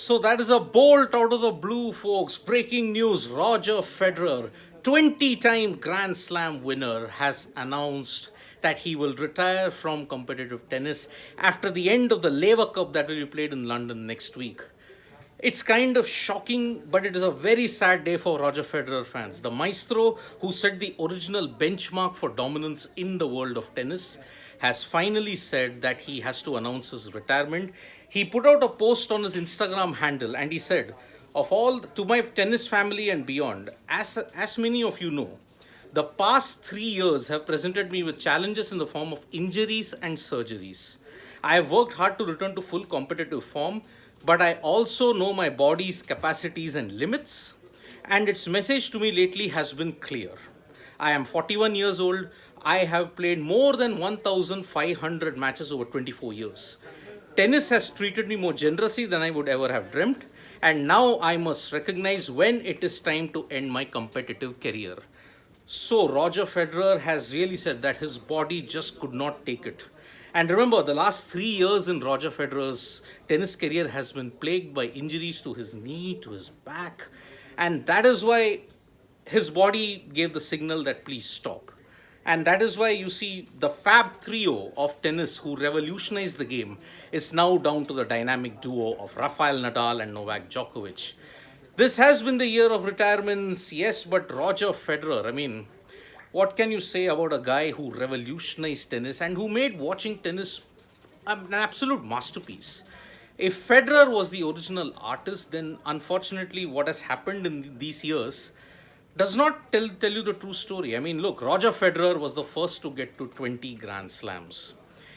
So that is a bolt out of the blue, folks. Breaking news: Roger Federer, 20-time Grand Slam winner, has announced that he will retire from competitive tennis after the end of the Laver Cup that will be played in London next week. It's kind of shocking, but it is a very sad day for Roger Federer fans. The maestro, who set the original benchmark for dominance in the world of tennis, has finally said that he has to announce his retirement. He put out a post on his Instagram handle and he said, "Of all to my tennis family and beyond, as many of you know, the past 3 years have presented me with challenges in the form of injuries and surgeries. I have worked hard to return to full competitive form, but I also know my body's capacities and limits, and its message to me lately has been clear. I am 41 years old. I have played more than 1,500 matches over 24 years. Tennis has treated me more generously than I would ever have dreamt, and now I must recognize when it is time to end my competitive career." So Roger Federer has really said that his body just could not take it. And remember, the last 3 years in Roger Federer's tennis career has been plagued by injuries to his knee, to his back. And that is why his body gave the signal that please stop. And that is why you see the Fab Trio of tennis who revolutionized the game is now down to the dynamic duo of Rafael Nadal and Novak Djokovic. This has been the year of retirements, yes, but Roger Federer, I mean, what can you say about a guy who revolutionized tennis and who made watching tennis an absolute masterpiece? If Federer was the original artist, then unfortunately, what has happened in these years does not tell you the true story. I mean, look, Roger Federer was the first to get to 20 Grand Slams.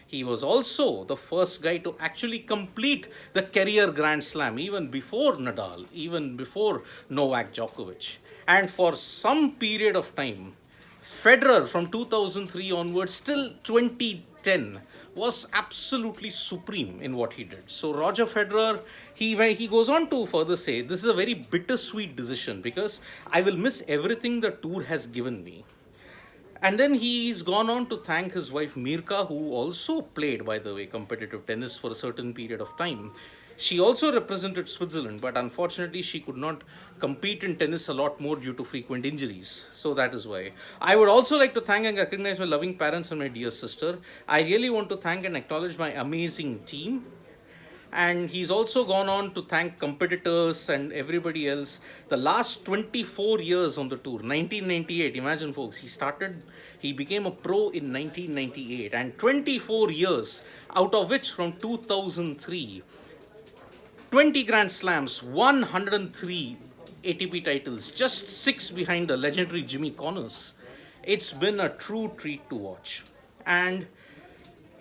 He was also the first guy to actually complete the career Grand Slam, even before Nadal, even before Novak Djokovic. And for some period of time, Federer from 2003 onwards till 2010 was absolutely supreme in what he did. So Roger Federer, he goes on to further say, "This is a very bittersweet decision because I will miss everything the tour has given me." And then he's gone on to thank his wife Mirka, who also played, by the way, competitive tennis for a certain period of time. She also represented Switzerland, but unfortunately, she could not compete in tennis a lot more due to frequent injuries. So that is why. I would also like to thank and recognize my loving parents and my dear sister. I really want to thank and acknowledge my amazing team. And he's also gone on to thank competitors and everybody else. The last 24 years on the tour, 1998, imagine folks, he became a pro in 1998, and 24 years, out of which from 2003, 20 Grand Slams, 103 ATP titles, just 6 behind the legendary Jimmy Connors. It's been a true treat to watch. And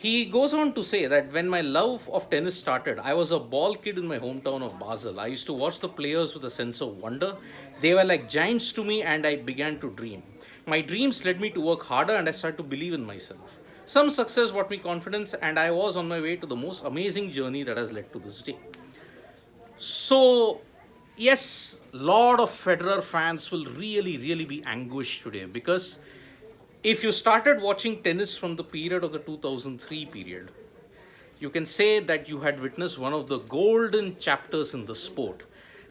he goes on to say that when my love of tennis started, I was a ball kid in my hometown of Basel. I used to watch the players with a sense of wonder. They were like giants to me, and I began to dream. My dreams led me to work harder, and I started to believe in myself. Some success brought me confidence, and I was on my way to the most amazing journey that has led to this day. So, yes, lot of Federer fans will really be anguished today because if you started watching tennis from the period of the 2003 period, you can say that you had witnessed one of the golden chapters in the sport.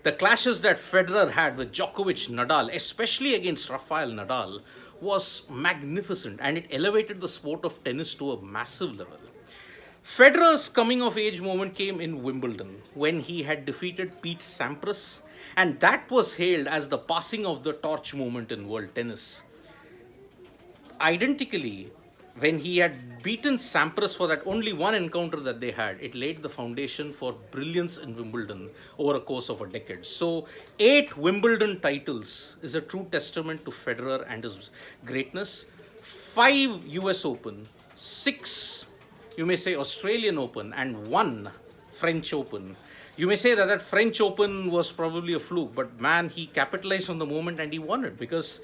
The clashes that Federer had with Djokovic, Nadal, especially against Rafael Nadal, was magnificent, and it elevated the sport of tennis to a massive level. Federer's coming of age moment came in Wimbledon when he had defeated Pete Sampras, and that was hailed as the passing of the torch moment in world tennis. Identically, when he had beaten Sampras for that only one encounter that they had, it laid the foundation for brilliance in Wimbledon over a course of a decade. So, 8 Wimbledon titles is a true testament to Federer and his greatness. 5 US Open, 6, you may say, Australian Open, and 1 French Open. You may say that that French Open was probably a fluke, but man, he capitalized on the moment and he won it because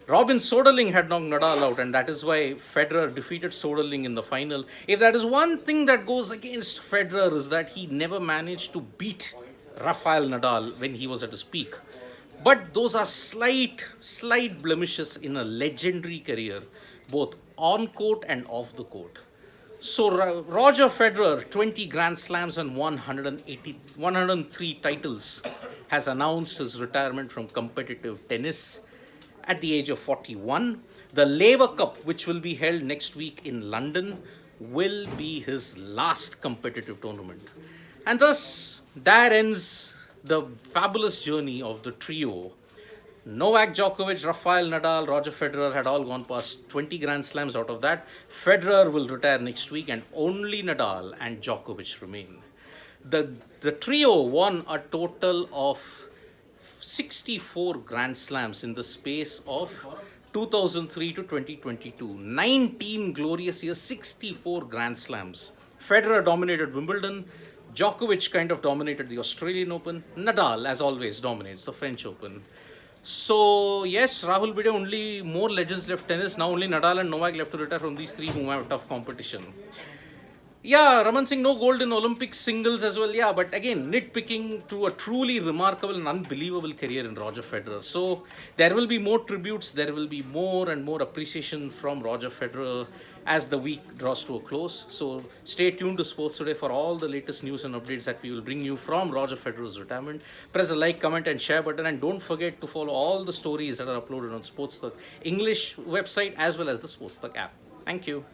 Robin Soderling had knocked Nadal out, and that is why Federer defeated Soderling in the final. If that is one thing that goes against Federer, is that he never managed to beat Rafael Nadal when he was at his peak. But those are slight blemishes in a legendary career, both on court and off the court. So Roger Federer, 20 Grand Slams and 103 titles, has announced his retirement from competitive tennis at the age of 41. The Laver Cup, which will be held next week in London, will be his last competitive tournament. And thus, there ends the fabulous journey of the trio. Novak Djokovic, Rafael Nadal, Roger Federer had all gone past 20 Grand Slams. Out of that, Federer will retire next week, and only Nadal and Djokovic remain. The trio won a total of 64 Grand Slams in the space of 2003 to 2022. 19 glorious years, 64 Grand Slams. Federer dominated Wimbledon. Djokovic kind of dominated the Australian Open. Nadal, as always, dominates the French Open. So, yes, Rahul Bide, only more legends left tennis. Now only Nadal and Novak left to retire from these three whom have tough competition. Yeah, Raman Singh, no gold in Olympic singles as well. Yeah, but again, nitpicking to a truly remarkable and unbelievable career in Roger Federer. So there will be more tributes. There will be more and more appreciation from Roger Federer as the week draws to a close. So stay tuned to Sports Today for all the latest news and updates that we will bring you from Roger Federer's retirement. Press the like, comment and share button, and don't forget to follow all the stories that are uploaded on SportsTak English website as well as the SportsTak app. Thank you.